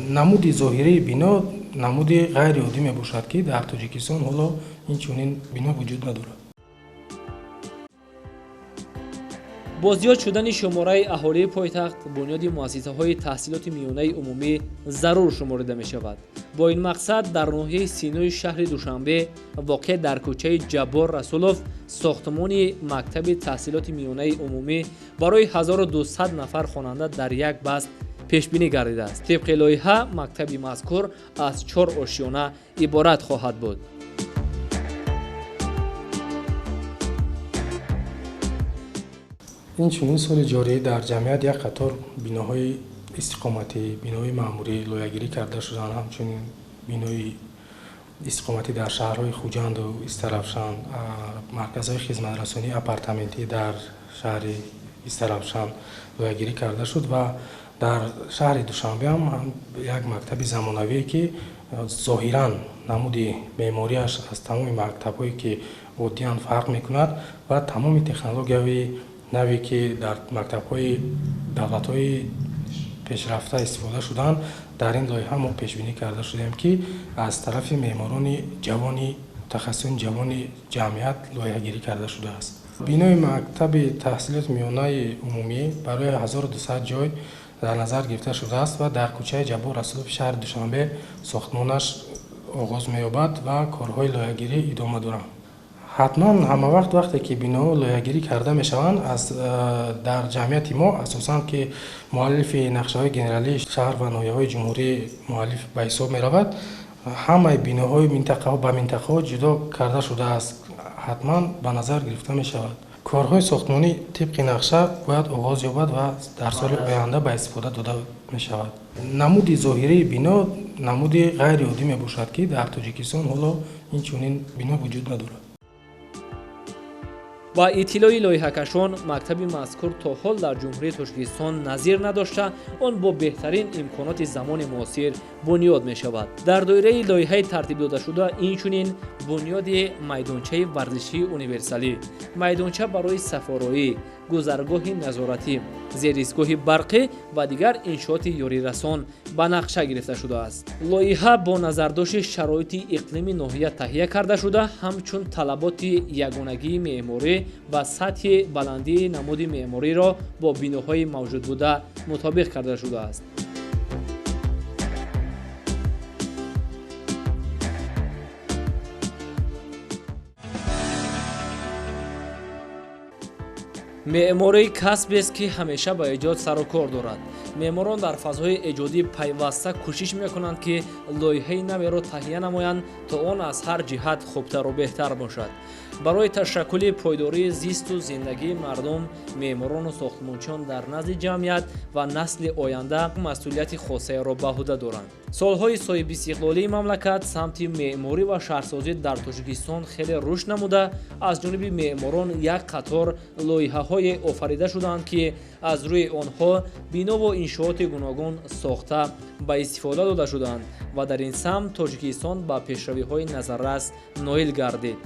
намуди зоҳираи бино намуди ғайриоддӣ мебошад, ки дар Тоҷикистон ҳоло инчунин бино вуҷуд надорад. бо зиёд шудани шумораи аҳолии пойтахт бунёди муассисаҳои таҳсилоти миёнаи умумӣ зарур шуморида мешавад. бо ин мақсад дар ноҳияи синӯи шаҳри Душанбе воқеъ дар кӯчаи Ҷаббор Расулов сохтмони мактаби таҳсилоти миёнаи умумӣ барои 1200 нафар хонанда дар як баст пешбинӣ гардидааст. тибқи лоиҳа мактаби мазкур аз 4 ошёна иборат хоҳад буд. инчунин соли ҷорӣ дар ҷамъият як қатор биноҳои истиқоматӣ, биноҳои маъмурӣ лоиҳагирӣ карда шуданд. ҳамчунин бинои истиқоматӣ дар шаҳрҳои Хуҷанду Истаравшан, марказҳои хизматрасонии апартаментӣ дар шаҳри Истаравшан лоиҳагирӣ карда шуд ва дар шаҳри Душанбе ҳам як мактаби замонавие, ки зоҳиран намуди меъмориаш аз тамоми мактабҳое ки оддиян фарқ мекунад ва тамоми технологияҳои наве ки дар мактабҳои давлатҳои пешрафта истифода шуданд, дар ин лоиҳа мо пешбинӣ карда шудем, ки аз тарафи меъморони ҷавони мутахассисони ҷавони ҷамъият лоиҳагирӣ карда шудааст. бинои мактаби таҳсилоти миёнаи умумӣ барои 1200 ҷой дар назар гирифта шудааст ва дар кӯчаи Ҷаббор Расулови шаҳри Душанбе сохтмонаш оғоз меёбад ва корҳои лоиҳагирӣ идома доранд. ҳатман ҳама вақте ки биноҳо лоиҳагирӣ карда мешаванд, дар ҷамъияти мо асосан ки муаллифи нақшаҳои генералии шаҳр ва ноҳияҳои ҷумҳурӣ муаллиф ба ҳисоб меравад, ҳамаи биноҳои минтақаҳо ба минтақаҳо ҷудо карда шудааст. ҳатман ба назар гирифта мешавад. корҳои сохтмонӣ тибқи нақша бояд оғоз ёбад ва дар соли оянда ба истифода дода мешавад. намуди зоҳираи бино намуди ғайриоддӣ мебошад, ки дар Тоҷикистон ҳоло инчунин бино вуҷуд надорад. ба иттилои лоиҳакашон, мактаби мазкур то ҳол дар ҷумҳурии Тоҷикистон назир надошта, он бо беҳтарин имконоти замони муосир бунёд мешавад. дар доираи лоиҳаи тартибдодашуда инчунин бунёди майдончаи варзишии универсалӣ, майдонча барои сафороӣ, гузаргоҳи назоратӣ, зеристгоҳи барқӣ ва дигар иншооти ёрирасон ба нақша гирифта шудааст. лоиҳа бо назардошти шароити иқлими ноҳия таҳия карда шуда, ҳамчун талаботи ягонагии меъморӣ ва сатҳи баландии намуди меъмориро бо биноҳои мавҷудбуда мутобиқ карда шудааст. меъморӣ касбест, ки ҳамеша ба эҷод сару кор дорад. меъморон дар фазҳои эҷодӣ пайваста кӯшиш мекунанд, ки лоиҳаи наверо таҳия намоянд, то он аз ҳар ҷиҳат хубтару беҳтар бошад. барои ташаккули пойдории зисту зиндагии мардум, меъморону сохтмончиён дар назди ҷамъият ва насли оянда масъулияти хосаеро ба ӯҳда доранд. солҳои соҳибистиқлолии мамлакат самти меъморӣ ва шаҳрсозӣ дар Тоҷикистон хеле рушд намуда, аз ҷониби меъморон як қатор лоиҳаҳое офарида шуданд, ки аз рӯи онҳо бинову иншооти гуногун сохта ба истифода дода шуданд ва дар ин самт Тоҷикистон ба пешравиҳои назаррас ноил гардид.